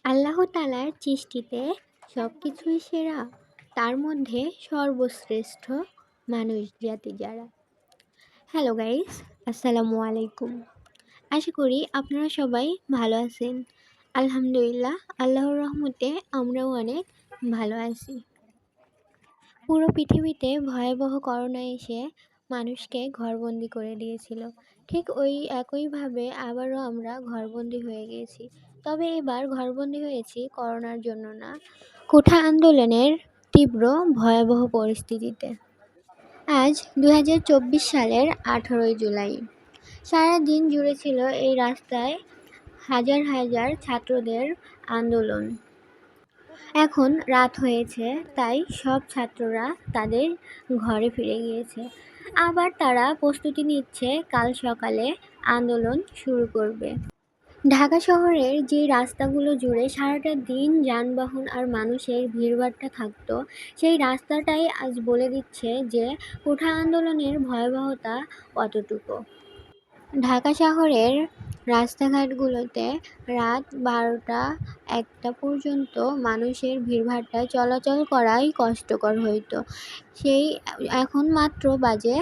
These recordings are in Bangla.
আল্লাহ তাআলার সৃষ্টিতে সবকিছুই সেরা, তার মধ্যে সর্বশ্রেষ্ঠ মানুষ জাতি যারা। হ্যালো গাইস, আসসালামু আলাইকুম। আশা করি আপনারা সবাই ভালো আছেন। আলহামদুলিল্লাহ, আল্লাহর রহমতে আমরাও অনেক ভালো আছি। পুরো পৃথিবীতে ভয়াবহ করোনা এসে মানুষকে ঘরবন্দি করে দিয়েছিল। ঠিক ওই একইভাবে আবারও আমরা ঘরবন্দি হয়ে গিয়েছি। তবে এবার ঘরবন্দি হয়েছি করোনার জন্য না, কোঠা আন্দোলনের তীব্র ভয়াবহ পরিস্থিতিতে। আজ 2024 সালের 18ই জুলাই। সারা দিন জুড়ে ছিল এই রাস্তায় হাজার হাজার ছাত্রদের আন্দোলন। এখন রাত হয়েছে, তাই সব ছাত্ররা তাদের ঘরে ফিরে গিয়েছে। আবার তারা প্রস্তুতি নিচ্ছে কাল সকালে আন্দোলন শুরু করবে। ঢাকা শহরের যে রাস্তাগুলো জুড়ে সারাটা দিন যানবাহন আর মানুষের ভিড়ভাট্টা থাকতো, সেই রাস্তাটাই আজ বলে দিচ্ছে যে কোঠা আন্দোলনের ভয়াবহতা কতটুকু। ঢাকা শহরের রাস্তাঘাটগুলোতে রাত 12টা-1টা পর্যন্ত মানুষের ভিড়ভাট্টায় চলাচল করাই কষ্টকর হইতো। সেই এখন মাত্র বাজে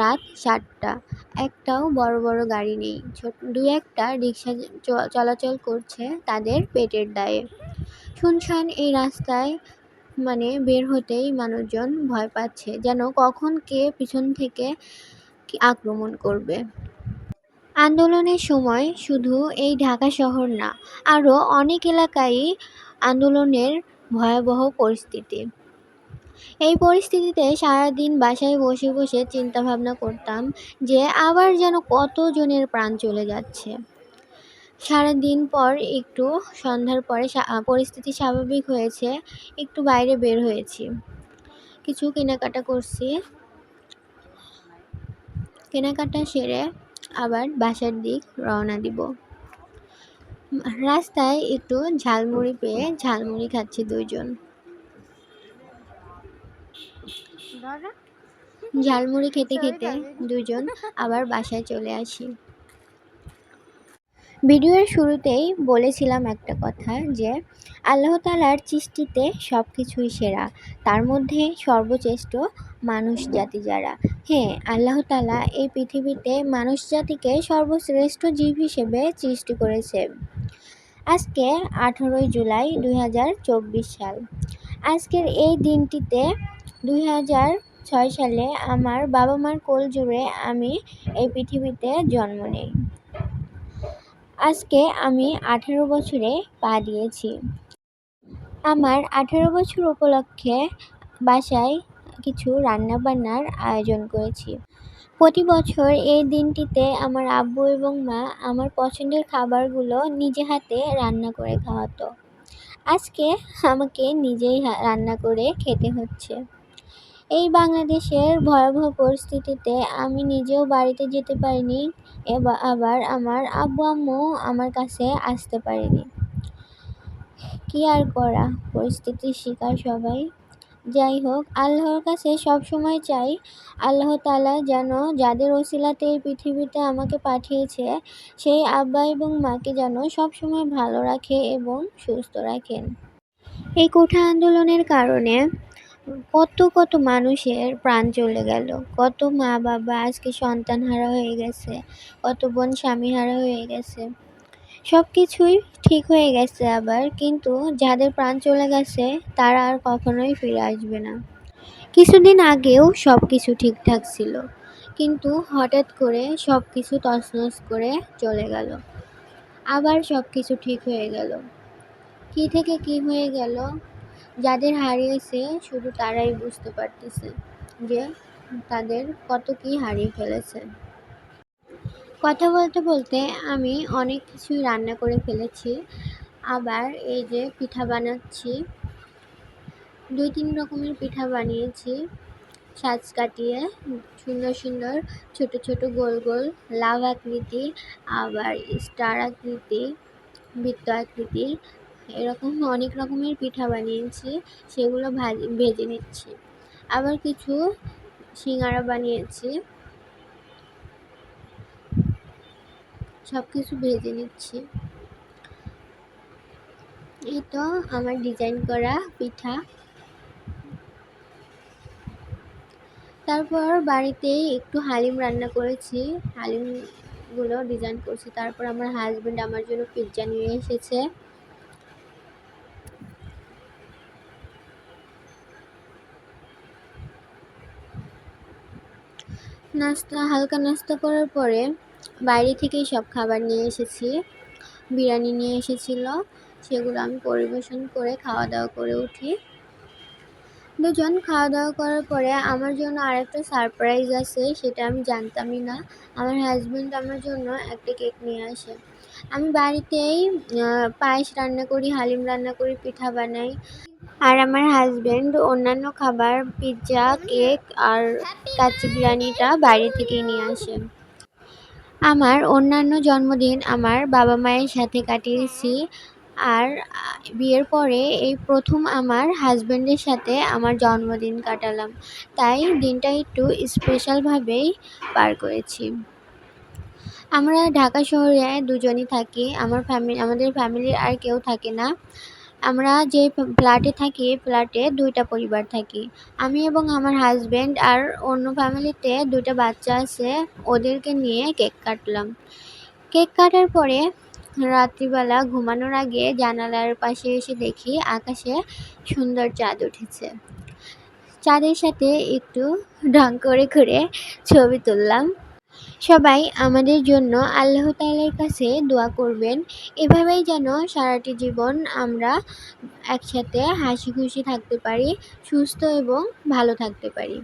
রাত 7টা, একটাও বড় বড় গাড়ি নেই। দুই একটা রিক্সা চলাচল করছে তাদের পেটের দায়ে। শুনশান এই রাস্তায় বের হতেই মানুষজন ভয় পাচ্ছে, যেন কখন কে পিছন থেকে আক্রমণ করবে। আন্দোলনের সময় শুধু এই ঢাকা শহর না, আরও অনেক এলাকায়ই আন্দোলনের ভয়াবহ পরিস্থিতি। এই পরিস্থিতিতে সারাদিন বাসায় বসে বসে চিন্তাভাবনা করতাম যে আবার যেন কতজনের প্রাণ চলে যাচ্ছে। সারাদিন পর একটু সন্ধ্যার পরে পরিস্থিতি স্বাভাবিক হয়েছে, একটু বাইরে বের হয়েছি, কিছু কেনাকাটা করছি। কেনাকাটা সেরে আবার বাসার দিক রওনা দিব। রাস্তায় একটু ঝালমুড়ি পেয়ে ঝালমুড়ি খাচ্ছি দুইজন। ঝালমুড়ি খেতে খেতে দুজন আবার বাসায় চলে আসি। ভিডিওর শুরুতেই বলেছিলাম একটা কথা, যে আল্লাহ তাআলার সৃষ্টিতে সব কিছুই সেরা, তার মধ্যে সর্বশ্রেষ্ঠ মানুষ জাতি যারা। হ্যাঁ, আল্লাহ তাআলা এই পৃথিবীতে মানুষ জাতিকে সর্বশ্রেষ্ঠ জীব হিসেবে সৃষ্টি করেছে। আজকে 18ই জুলাই 2024 সাল। আজকের এই দিনটিতে 2006 সালে আমার বাবা মার কোল জুড়ে আমি এই পৃথিবীতে জন্ম নেই। আজকে আমি 18 বছরে পা দিয়েছি। আমার 18 বছর উপলক্ষে বাসায় কিছু রান্নাবান্নার আয়োজন করেছি। প্রতি বছর এই দিনটিতে আমার আব্বু এবং মা আমার পছন্দের খাবারগুলো নিজে হাতে রান্না করে খাওয়াতো। আজকে আমাকে নিজেই রান্না করে খেতে হচ্ছে। এই বাংলাদেশের ভয়াবহ পরিস্থিতিতে আমি নিজেও বাড়িতে যেতে পারিনি, আবার আমার আব্বু আম্মু আমার কাছে আসতে পারেনি। কি আর করা, পরিস্থিতির শিকার সবাই। যাই হোক, আল্লাহর কাছে সবসময় চাই আল্লাহ তাআলা যেন যাদের ওসিলাতে এই পৃথিবীতে আমাকে পাঠিয়েছে, সেই আব্বা এবং মাকে যেন সবসময় ভালো রাখে এবং সুস্থ রাখেন। এই কোঠা আন্দোলনের কারণে কত কত মানুষের প্রাণ চলে গেল, কত মা বাবা আজকে সন্তানহারা হয়ে গেছে, কত বোন স্বামীহারা হয়ে গেছে। সব কিছুই ঠিক হয়ে গেছে আবার, কিন্তু যাদের প্রাণ চলে গেছে তারা আর কখনোই ফিরে আসবে না। কিছুদিন আগেও সব কিছু ঠিকঠাক ছিল, কিন্তু হঠাৎ করে সব কিছু তছনছ করে চলে গেল। আবার সব কিছু ঠিক হয়ে গেল। কী থেকে কী হয়ে গেল, যাদের হারিয়েছে শুধু তারাই বুঝতে পারতেছে যে তাদের কত কী হারিয়ে ফেলেছে। কথা বলতে বলতে আমি অনেক কিছুই রান্না করে ফেলেছি। আবার এই যে পিঠা বানাচ্ছি, 2-3 রকমের পিঠা বানিয়েছি সাজ কাটিয়ে, সুন্দর সুন্দর ছোট ছোট গোল গোল লাভ আকৃতি, আবার স্টার আকৃতি, বৃত্ত আকৃতি, এরকম অনেক রকমের পিঠা বানিয়েছি। সেগুলো ভেজে নিচ্ছি। আবার কিছু সিঙ্গারা বানিয়েছি, সব কিছু ভেজে নিচ্ছি। এই তো আমার ডিজাইন করা পিঠা। তারপর বাড়িতেই একটু হালিম রান্না করেছি। হালিমগুলো ডিজাইন করছি। তারপর আমার হাজবেন্ড আমার জন্য পিৎজা নিয়ে এসেছে। হালকা নাস্তা করার পরে বাইরে থেকেই সব খাবার নিয়ে এসেছি। বিরিয়ানি নিয়ে এসেছিল, সেগুলো আমি পরিবেশন করে খাওয়া দাওয়া করে উঠি। দুজন খাওয়া দাওয়া করার পরে আমার জন্য আরেকটা সারপ্রাইজ আছে, সেটা আমি জানতামই না। আমার হাজবেন্ড আমার জন্য একটা কেক নিয়ে আসে। আমি বাড়িতেই পায়েস রান্না করি, হালিম রান্না করি, পিঠা বানাই। আর আমার হাজবেন্ড অন্যান্য খাবার পিৎজা, কেক আর কাচ্চি বিরিয়ানিটা বাইরে থেকেই নিয়ে আসে। আমার অন্যান্য জন্মদিন আমার বাবা মায়ের সাথে কাটিয়েছি। আর বিয়ের পরে এই প্রথম আমার হাজবেন্ডের সাথে আমার জন্মদিন কাটালাম। তাই দিনটা একটু স্পেশালভাবেই পার করেছি। আমরা ঢাকা শহরে দুজনই থাকি। আমাদের ফ্যামিলির আর কেউ থাকে না। আমরা যে ফ্ল্যাটে থাকি, ফ্ল্যাটে ২ টা পরিবার থাকি। আমি এবং আমার হাজবেন্ড আর অন্য ফ্যামিলিতে ২ টা বাচ্চা আছে, ওদেরকে নিয়ে কেক কাটলাম। কেক কাটার পরে রাত্রিবেলা ঘুমানোর আগে জানালার পাশে এসে দেখি আকাশে সুন্দর চাঁদ উঠেছে। চাঁদের সাথে একটু ঢং করে করে ছবি তুললাম। সবাই আমাদের জন্য আল্লাহ তাআলার কাছে দোয়া করবেন। এভাবেই যেন সারাটি জীবন আমরা একসাথে হাসি খুশি থাকতে পারি, সুস্থ এবং ভালো থাকতে পারি।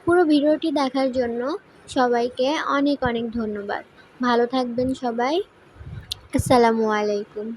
পুরো ভিডিওটি দেখার জন্য সবাইকে অনেক অনেক ধন্যবাদ। ভালো থাকবেন সবাই। আসসালামু আলাইকুম।